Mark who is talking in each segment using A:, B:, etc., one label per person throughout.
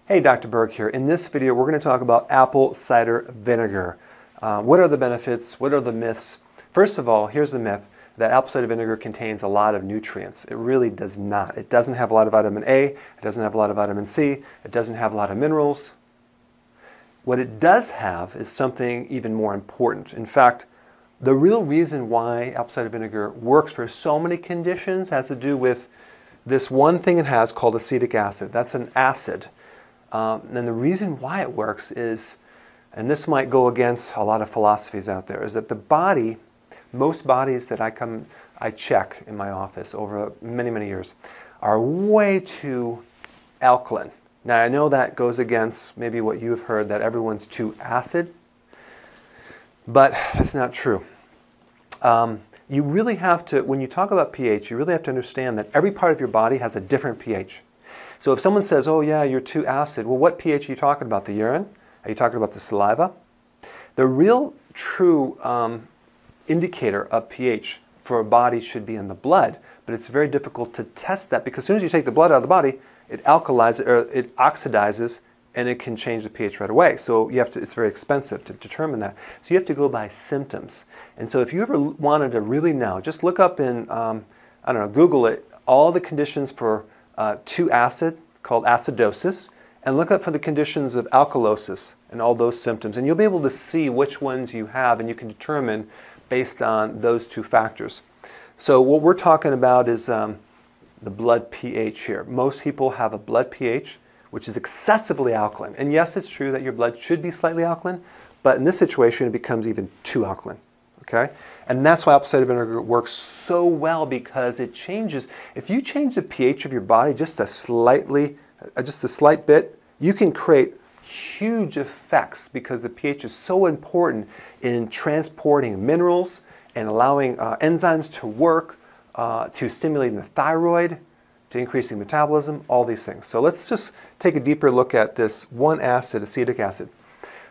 A: Hey, Dr. Berg here. In this video, we're going to talk about apple cider vinegar. What are the benefits? What are the myths? First of all, here's the myth that apple cider vinegar contains a lot of nutrients. It really does not. It doesn't have a lot of vitamin A. It doesn't have a lot of vitamin C. It doesn't have a lot of minerals. What it does have is something even more important. In fact, the real reason why apple cider vinegar works for so many conditions has to do with this one thing it has called acetic acid. That's an acid. And the reason why it works is, and this might go against a lot of philosophies out there, is that the body, most bodies that I check in my office over many, many years, are way too alkaline. Now I know that goes against maybe what you've heard, that everyone's too acid, but that's not true. You really have to, when you talk about pH, you really have to understand that every part of your body has a different pH. So if someone says, oh yeah, you're too acid, well, what pH are you talking about? The urine? Are you talking about the saliva? The real true indicator of pH for a body should be in the blood, but it's very difficult to test that because as soon as you take the blood out of the body, it alkalizes or it oxidizes and it can change the pH right away. So you have to, it's very expensive to determine that. So you have to go by symptoms. And so if you ever wanted to really know, just look up in, I don't know, Google it, all the conditions for too acid, called acidosis, and look up for the conditions of alkalosis and all those symptoms. And you'll be able to see which ones you have and you can determine based on those two factors. So what we're talking about is the blood pH here. Most people have a blood pH which is excessively alkaline. And yes, it's true that your blood should be slightly alkaline, but in this situation it becomes even too alkaline. Okay? And that's why apple cider vinegar works so well, because it changes. If you change the pH of your body just a slight bit, you can create huge effects because the pH is so important in transporting minerals and allowing enzymes to work, to stimulating the thyroid, to increasing metabolism, all these things. So let's just take a deeper look at this one acid, acetic acid.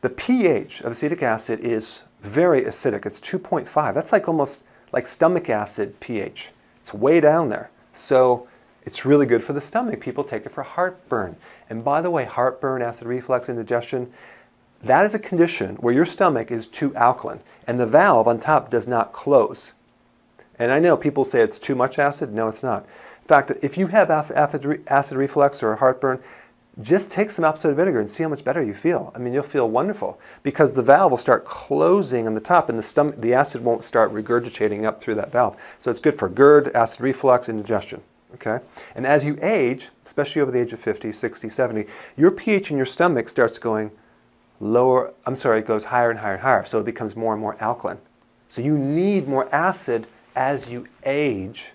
A: The pH of acetic acid is very acidic. It's 2.5. That's like almost like stomach acid pH. It's way down there. So it's really good for the stomach. People take it for heartburn. And by the way, heartburn, acid reflux, indigestion, that is a condition where your stomach is too alkaline and the valve on top does not close. And I know people say it's too much acid. No, it's not. In fact, if you have acid reflux or heartburn, just take some apple cider vinegar and see how much better you feel. I mean, you'll feel wonderful because the valve will start closing on the top and the acid won't start regurgitating up through that valve. So it's good for GERD, acid reflux, indigestion. Okay? And as you age, especially over the age of 50, 60, 70, your pH in your stomach starts going lower, it goes higher and higher and higher. So it becomes more and more alkaline. So you need more acid as you age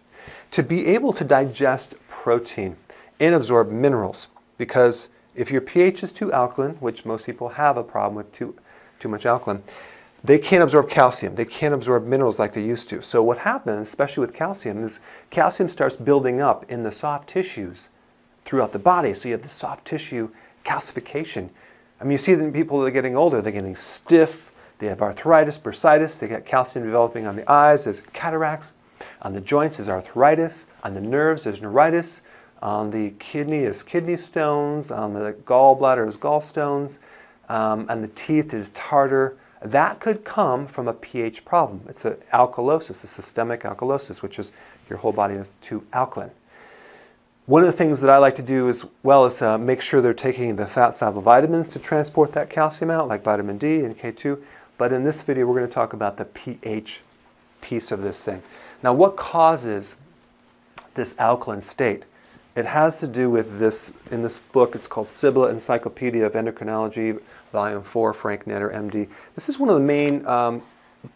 A: to be able to digest protein and absorb minerals. Because if your pH is too alkaline, which most people have a problem with too much alkaline, they can't absorb calcium. They can't absorb minerals like they used to. So what happens, especially with calcium, is calcium starts building up in the soft tissues throughout the body. So you have the soft tissue calcification. I mean, you see that in people that are getting older, they're getting stiff, they have arthritis, bursitis, they get calcium developing on the eyes, there's cataracts. On the joints is arthritis, on the nerves there's neuritis, on the kidney is kidney stones, on the gallbladder is gallstones, and the teeth is tartar. That could come from a pH problem. It's an alkalosis, a systemic alkalosis, which is your whole body is too alkaline. One of the things that I like to do as well is make sure they're taking the fat-soluble vitamins to transport that calcium out, like vitamin D and K2. But in this video, we're going to talk about the pH piece of this thing. Now, what causes this alkaline state? It has to do with this, in this book, it's called Sibylla Encyclopedia of Endocrinology, Volume 4, Frank Netter, MD. This is one of the main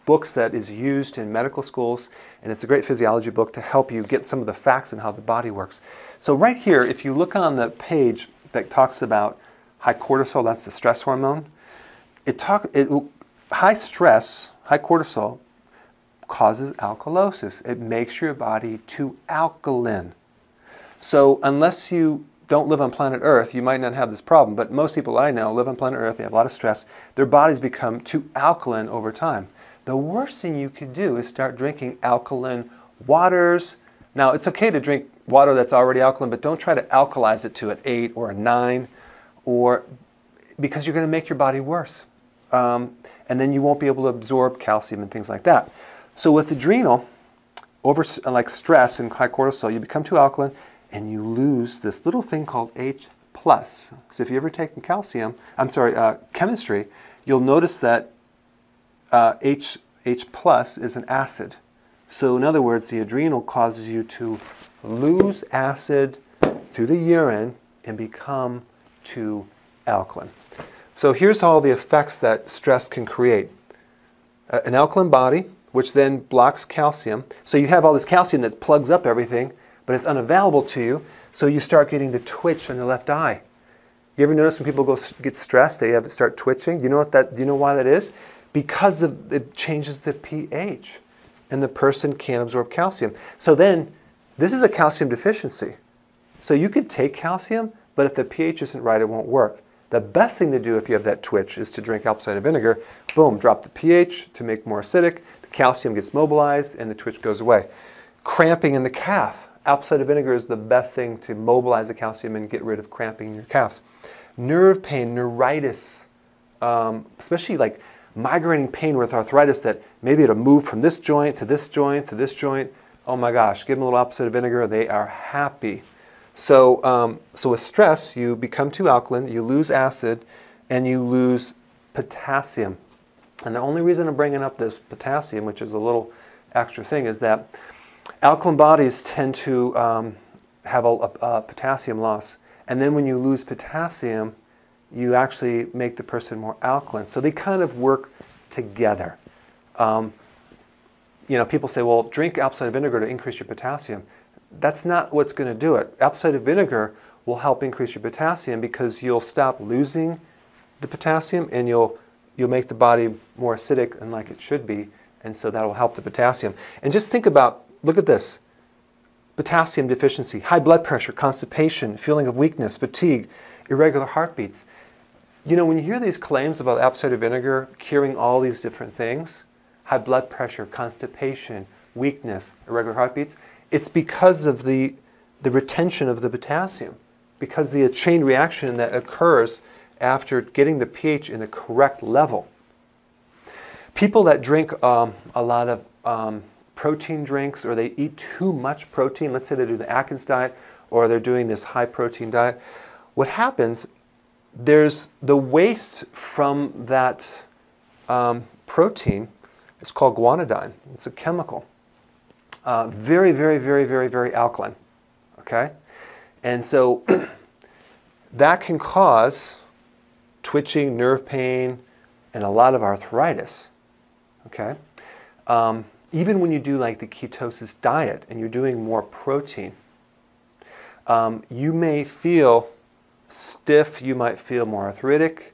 A: books that is used in medical schools, and it's a great physiology book to help you get some of the facts on how the body works. So right here, if you look on the page that talks about high cortisol, that's the stress hormone, high stress, high cortisol, causes alkalosis. It makes your body too alkaline. So unless you don't live on planet Earth, you might not have this problem, but most people I know live on planet Earth, they have a lot of stress, their bodies become too alkaline over time. The worst thing you could do is start drinking alkaline waters. Now, it's okay to drink water that's already alkaline, but don't try to alkalize it to an 8 or a 9 or because you're going to make your body worse. And then you won't be able to absorb calcium and things like that. So with adrenal, like stress and high cortisol, you become too alkaline and you lose this little thing called H+. So if you've ever taken chemistry, you'll notice that H+ is an acid. So in other words, the adrenal causes you to lose acid through the urine and become too alkaline. So here's all the effects that stress can create. An alkaline body, which then blocks calcium. So you have all this calcium that plugs up everything, but it's unavailable to you, so you start getting the twitch in the left eye. You ever notice when people get stressed, they start twitching? Do you know why that is? Because it changes the pH, and the person can't absorb calcium. So then, this is a calcium deficiency. So you could take calcium, but if the pH isn't right, it won't work. The best thing to do if you have that twitch is to drink apple cider vinegar. Boom, drop the pH to make more acidic. The calcium gets mobilized and the twitch goes away. Cramping in the calf. Apple cider vinegar is the best thing to mobilize the calcium and get rid of cramping in your calves. Nerve pain, neuritis, especially like migrating pain with arthritis that maybe it'll move from this joint to this joint to this joint. Oh my gosh, give them a little apple cider vinegar, they are happy. So with stress, you become too alkaline, you lose acid, and you lose potassium. And the only reason I'm bringing up this potassium, which is a little extra thing, is that alkaline bodies tend to have a potassium loss. And then when you lose potassium, you actually make the person more alkaline. So they kind of work together. People say, well, drink apple cider vinegar to increase your potassium. That's not what's going to do it. Apple cider vinegar will help increase your potassium because you'll stop losing the potassium and you'll make the body more acidic and like it should be, and so that will help the potassium. And just think about, look at this. Potassium deficiency, high blood pressure, constipation, feeling of weakness, fatigue, irregular heartbeats. When you hear these claims about apple cider vinegar curing all these different things, high blood pressure, constipation, weakness, irregular heartbeats, it's because of the retention of the potassium, because the chain reaction that occurs after getting the pH in the correct level. People that drink a lot of protein drinks, or they eat too much protein, let's say they do the Atkins diet, or they're doing this high protein diet, what happens, there's the waste from that protein, it's called guanidine, it's a chemical. Very, very, very, very, very alkaline, okay? And so that can cause twitching, nerve pain, and a lot of arthritis, okay? Even when you do like the ketosis diet and you're doing more protein, you may feel stiff, you might feel more arthritic.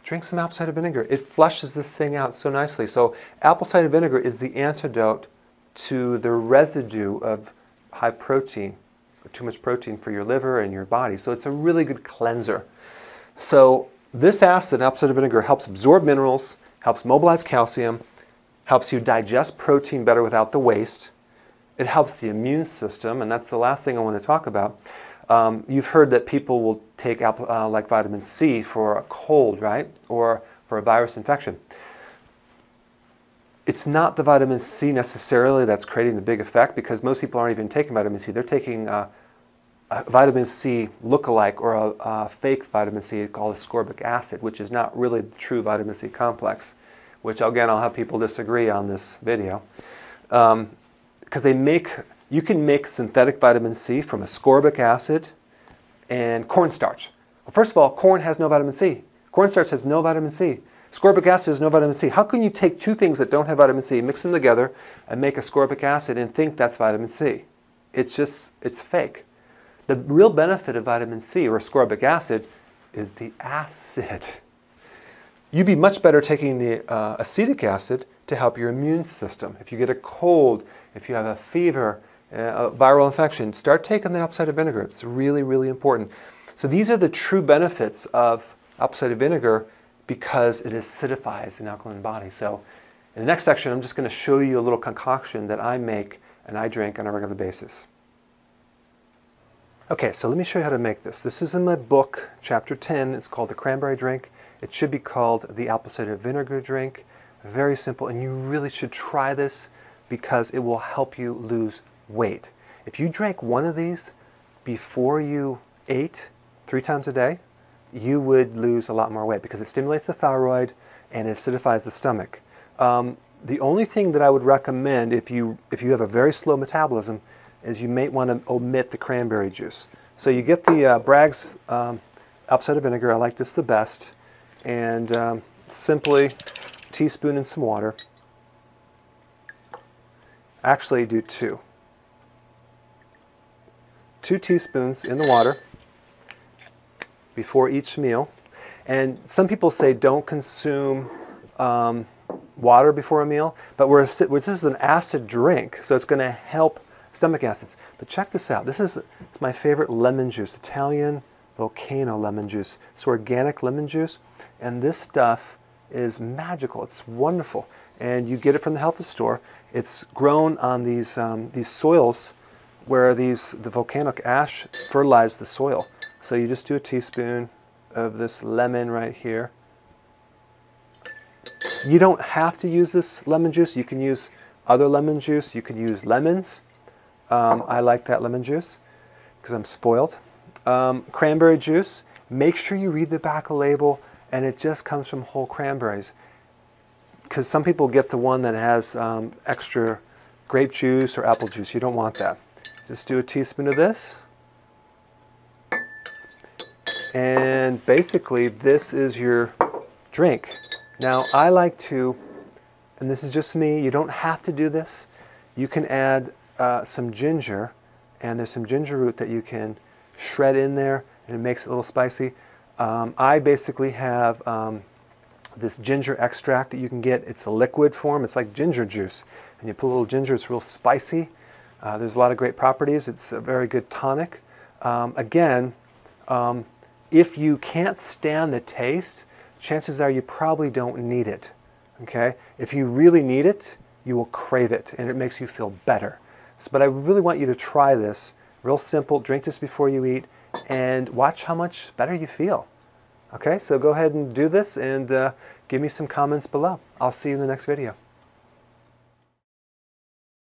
A: Drink some apple cider vinegar. It flushes this thing out so nicely. So apple cider vinegar is the antidote to the residue of high protein, or too much protein for your liver and your body. So it's a really good cleanser. So this acid, apple cider vinegar, helps absorb minerals, helps mobilize calcium, helps you digest protein better without the waste. It helps the immune system, and that's the last thing I want to talk about. You've heard that people will take like vitamin C for a cold, right? Or for a virus infection. It's not the vitamin C necessarily that's creating the big effect, because most people aren't even taking vitamin C. They're taking a vitamin C lookalike, or a fake vitamin C called ascorbic acid, which is not really the true vitamin C complex, which again I'll have people disagree on this video. Because you can make synthetic vitamin C from ascorbic acid and cornstarch. Well, first of all, corn has no vitamin C. Cornstarch has no vitamin C. Ascorbic acid has no vitamin C. How can you take two things that don't have vitamin C, mix them together, and make ascorbic acid and think that's vitamin C? It's fake. The real benefit of vitamin C, or ascorbic acid, is the acid. You'd be much better taking the acetic acid to help your immune system. If you get a cold, if you have a fever, a viral infection, start taking the apple cider vinegar. It's really, really important. So these are the true benefits of apple cider vinegar, because it acidifies an alkaline body. So in the next section, I'm just going to show you a little concoction that I make and I drink on a regular basis. Okay, so let me show you how to make this. This is in my book, chapter 10. It's called the cranberry drink. It should be called the apple cider vinegar drink. Very simple, and you really should try this because it will help you lose weight. If you drank one of these before you ate 3 times a day, you would lose a lot more weight because it stimulates the thyroid and it acidifies the stomach. The only thing that I would recommend if you have a very slow metabolism is you may want to omit the cranberry juice. So you get the Bragg's apple cider vinegar. I like this the best. And simply a teaspoon in some water. Actually do 2. 2 teaspoons in the water before each meal. And some people say don't consume water before a meal, but this is an acid drink, so it's going to help stomach acids. But check this out. This is my favorite lemon juice, Italian volcano lemon juice. It's organic lemon juice, and this stuff is magical. It's wonderful, and you get it from the health food store. It's grown on these soils where the volcanic ash fertilized the soil. So you just do a teaspoon of this lemon right here. You don't have to use this lemon juice. You can use other lemon juice. You can use lemons. I like that lemon juice because I'm spoiled. Cranberry juice. Make sure you read the back of the label, and it just comes from whole cranberries. Because some people get the one that has extra grape juice or apple juice. You don't want that. Just do a teaspoon of this. And basically, this is your drink. Now, I like to, and this is just me, you don't have to do this. You can add some ginger, and there's some ginger root that you can shred in there, and it makes it a little spicy. I basically have this ginger extract that you can get. It's a liquid form. It's like ginger juice. And you put a little ginger, it's real spicy. There's a lot of great properties. It's a very good tonic. Again, if you can't stand the taste, chances are you probably don't need it. Okay? If you really need it, you will crave it, and it makes you feel better. But I really want you to try this. Real simple. Drink this before you eat, and watch how much better you feel. Okay? So go ahead and do this, and give me some comments below. I'll see you in the next video.